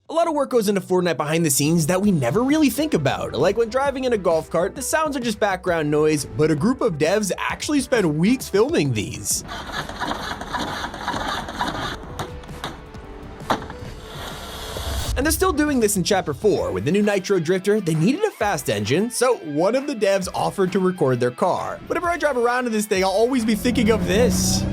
A lot of work goes into Fortnite behind the scenes that we never really think about, like when driving in a golf cart, the sounds are just background noise, but a group of devs actually spend weeks filming these. And they're still doing this in Chapter 4. With the new Nitro Drifter, they needed a fast engine, so one of the devs offered to record their car. Whenever I drive around in this thing, I'll always be thinking of this.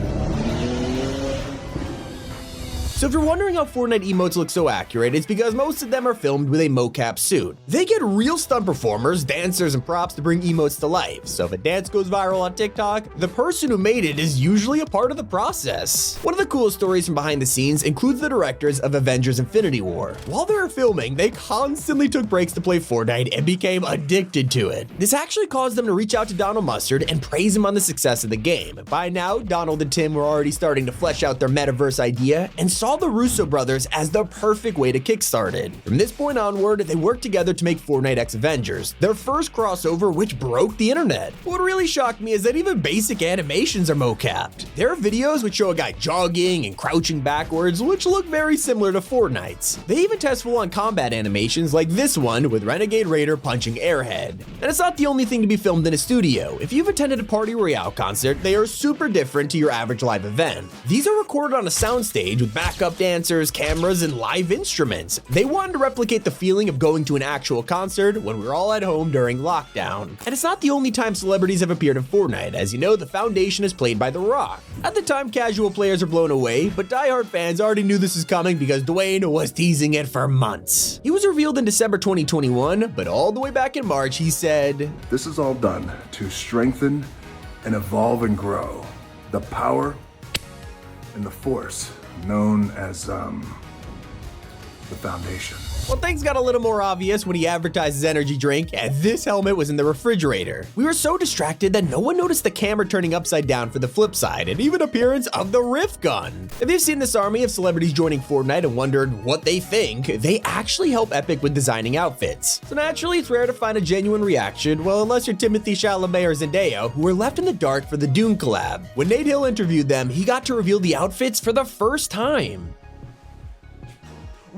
So if you're wondering how Fortnite emotes look so accurate, it's because most of them are filmed with a mocap suit. They get real stunt performers, dancers, and props to bring emotes to life. So if a dance goes viral on TikTok, the person who made it is usually a part of the process. One of the coolest stories from behind the scenes includes the directors of Avengers Infinity War. While they were filming, they constantly took breaks to play Fortnite and became addicted to it. This actually caused them to reach out to Donald Mustard and praise him on the success of the game. By now, Donald and Tim were already starting to flesh out their metaverse idea and saw the Russo brothers as the perfect way to kickstart it. From this point onward, they worked together to make Fortnite X Avengers, their first crossover which broke the internet. What really shocked me is that even basic animations are mocapped. There are videos which show a guy jogging and crouching backwards, which look very similar to Fortnite's. They even test full-on combat animations like this one with Renegade Raider punching Airhead. And it's not the only thing to be filmed in a studio. If you've attended a Party Royale concert, they are super different to your average live event. These are recorded on a soundstage with backup dancers, cameras, and live instruments. They wanted to replicate the feeling of going to an actual concert when we were all at home during lockdown. And it's not the only time celebrities have appeared in Fortnite. As you know, the Foundation is played by The Rock. At the time, casual players are blown away, but diehard fans already knew this was coming because Dwayne was teasing it for months. He was revealed in December 2021, but all the way back in March, he said, "This is all done to strengthen and evolve and grow the power and the force known as, the Foundation." Well, things got a little more obvious when he advertised his energy drink, and this helmet was in the refrigerator. We were so distracted that no one noticed the camera turning upside down for the flip side, and even appearance of the Rift gun. If you've seen this army of celebrities joining Fortnite and wondered what they think, they actually help Epic with designing outfits. So naturally, it's rare to find a genuine reaction, well, unless you're Timothy Chalamet or Zendaya, who were left in the dark for the Dune collab. When Nate Hill interviewed them, he got to reveal the outfits for the first time.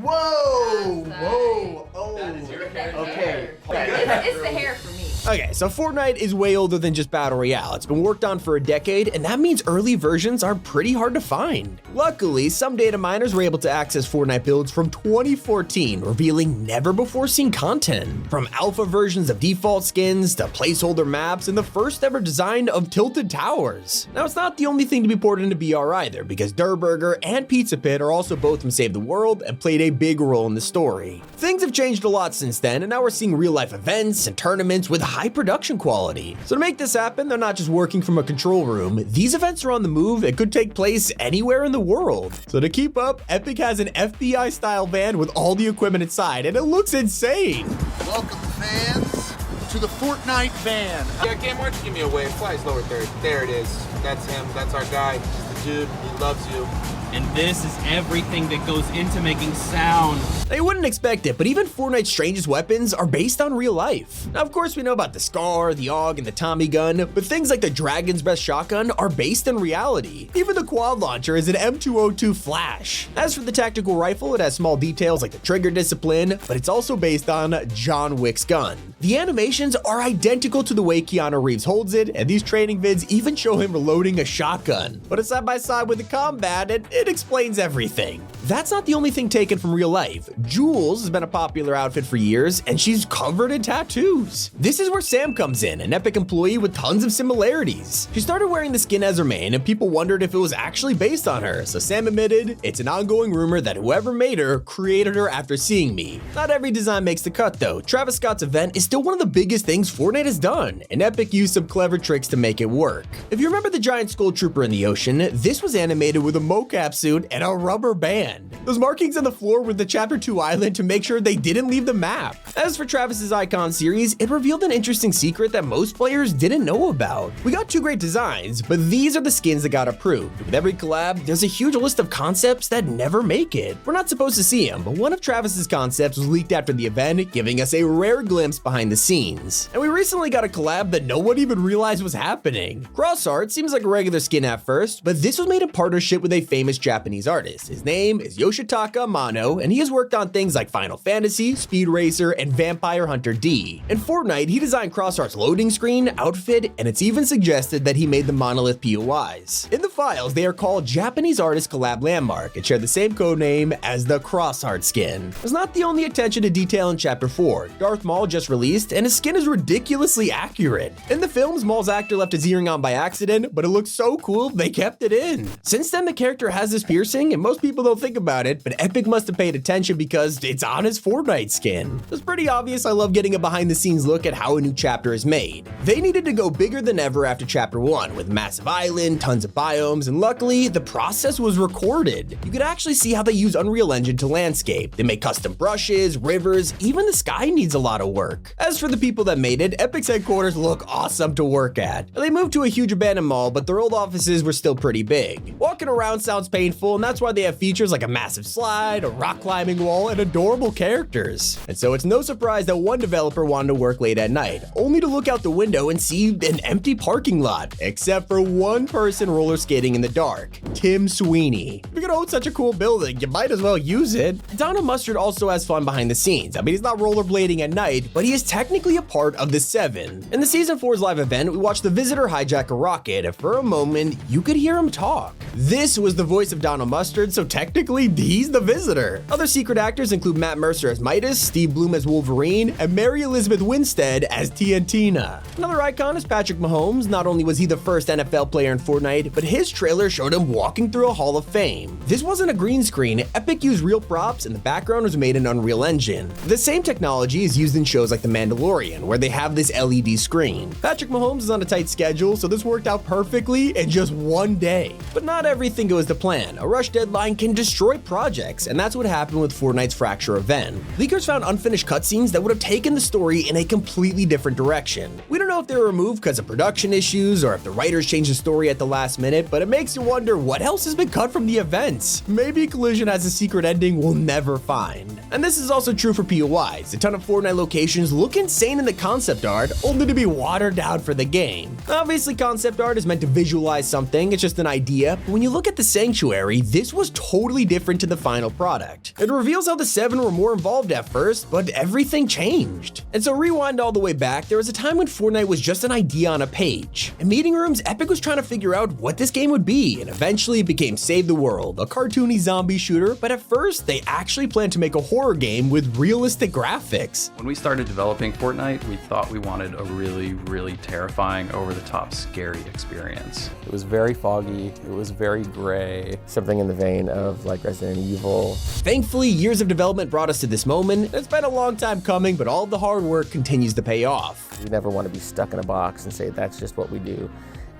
Whoa! Whoa! Oh, that is your hair. Okay. It's the hair for me. Okay, so Fortnite is way older than just Battle Royale. It's been worked on for a decade, and that means early versions are pretty hard to find. Luckily, some data miners were able to access Fortnite builds from 2014, revealing never-before-seen content. From alpha versions of default skins to placeholder maps and the first ever design of tilted towers. Now, it's not the only thing to be ported into BR either, because Durr Burger and Pizza Pit are also both from Save the World and played a big role in the story. Things have changed a lot since then, and now we're seeing real-life events and tournaments with high production quality. So to make this happen, they're not just working from a control room. These events are on the move and could take place anywhere in the world. So to keep up, Epic has an FBI-style van with all the equipment inside, and it looks insane. Welcome, fans, to the Fortnite van. Yeah, Cam, why don't you give me a wave? Fly slower third. There it is. That's him. That's our guy. He's the dude. He loves you. And this is everything that goes into making sound. Now, you wouldn't expect it, but even Fortnite's strangest weapons are based on real life. Now, of course, we know about the Scar, the AUG, and the Tommy gun, but things like the Dragon's Breath shotgun are based in reality. Even the quad launcher is an M202 Flash. As for the tactical rifle, it has small details like the trigger discipline, but it's also based on John Wick's gun. The animations are identical to the way Keanu Reeves holds it, and these training vids even show him reloading a shotgun. But it's side by side with the combat, and it explains everything. That's not the only thing taken from real life. Jules has been a popular outfit for years, and she's covered in tattoos. This is where Sam comes in, an Epic employee with tons of similarities. She started wearing the skin as her main, and people wondered if it was actually based on her, so Sam admitted, "It's an ongoing rumor that whoever made her created her after seeing me." Not every design makes the cut though. Travis Scott's event is still one of the biggest things Fortnite has done, and Epic used some clever tricks to make it work. If you remember the giant skull trooper in the ocean, this was animated with a mocap suit and a rubber band. Those markings on the floor were the Chapter 2 island to make sure they didn't leave the map. As for Travis's Icon series, it revealed an interesting secret that most players didn't know about. We got two great designs, but these are the skins that got approved. With every collab, there's a huge list of concepts that never make it. We're not supposed to see them, but one of Travis's concepts was leaked after the event, giving us a rare glimpse behind the scenes. And we recently got a collab that no one even realized was happening. Crossheart seems like a regular skin at first, but this was made in partnership with a famous Japanese artist. His name is is Yoshitaka Amano, and he has worked on things like Final Fantasy, Speed Racer, and Vampire Hunter D. In Fortnite, he designed Crossheart's loading screen, outfit, and it's even suggested that he made the Monolith POIs. In the files, they are called Japanese Artist Collab Landmark and share the same codename as the Crossheart skin. It's not the only attention to detail in Chapter 4. Darth Maul just released, and his skin is ridiculously accurate. In the films, Maul's actor left his earring on by accident, but it looks so cool they kept it in. Since then, the character has this piercing, and most people don't think about it, but Epic must have paid attention because it's on his Fortnite skin. It's pretty obvious I love getting a behind-the-scenes look at how a new chapter is made. They needed to go bigger than ever after Chapter 1, with massive island, tons of biomes, and luckily, the process was recorded. You could actually see how they use Unreal Engine to landscape. They make custom brushes, rivers, even the sky needs a lot of work. As for the people that made it, Epic's headquarters look awesome to work at. They moved to a huge abandoned mall, but their old offices were still pretty big. Walking around sounds painful, and that's why they have features like a massive slide, a rock climbing wall, and adorable characters. And so it's no surprise that one developer wanted to work late at night, only to look out the window and see an empty parking lot, except for one person roller skating in the dark, Tim Sweeney. If you're gonna own such a cool building, you might as well use it. Donna Mustard also has fun behind the scenes. I mean, he's not rollerblading at night, but he is technically a part of the 7. In the Season 4's live event, we watched the Visitor hijack a rocket, and for a moment, you could hear him talk. This was the voice of Donald Mustard, so technically, he's the Visitor. Other secret actors include Matt Mercer as Midas, Steve Bloom as Wolverine, and Mary Elizabeth Winstead as TNTina. Another icon is Patrick Mahomes. Not only was he the first NFL player in Fortnite, but his trailer showed him walking through a Hall of Fame. This wasn't a green screen. Epic used real props, and the background was made in Unreal Engine. The same technology is used in shows like The Mandalorian, where they have this LED screen. Patrick Mahomes is on a tight schedule, so this worked out perfectly in just one day. But not everything goes to plan. A rush deadline can destroy projects, and that's what happened with Fortnite's Fracture event. Leakers found unfinished cutscenes that would have taken the story in a completely different direction. We don't know if they were removed because of production issues or if the writers changed the story at the last minute, but it makes you wonder what else has been cut from the events. Maybe Collision has a secret ending we'll never find. And this is also true for POIs. A ton of Fortnite locations look insane in the concept art, only to be watered down for the game. Obviously, concept art is meant to visualize something, it's just an idea, but when you look at the Sanctuary, this was totally different to the final product. It reveals how the 7 were more involved at first, but everything changed. And so rewind all the way back, there was a time when Fortnite was just an idea on a page. In meeting rooms, Epic was trying to figure out what this game would be, and eventually it became Save the World, a cartoony zombie shooter, but at first, they actually planned to make a horror game with realistic graphics. When we started developing Fortnite, we thought we wanted a really terrifying, over-the-top, scary experience. It was very foggy, it was very gray, something in the vein of like Resident Evil. Thankfully, years of development brought us to this moment. It's been a long time coming, but all the hard work continues to pay off. You never want to be stuck in a box and say that's just what we do,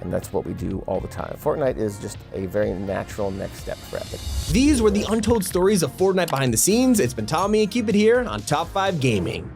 and that's what we do all the time. Fortnite is just a very natural next step for Epic. These were the untold stories of Fortnite behind the scenes. It's been Tommy, and keep it here on Top 5 Gaming.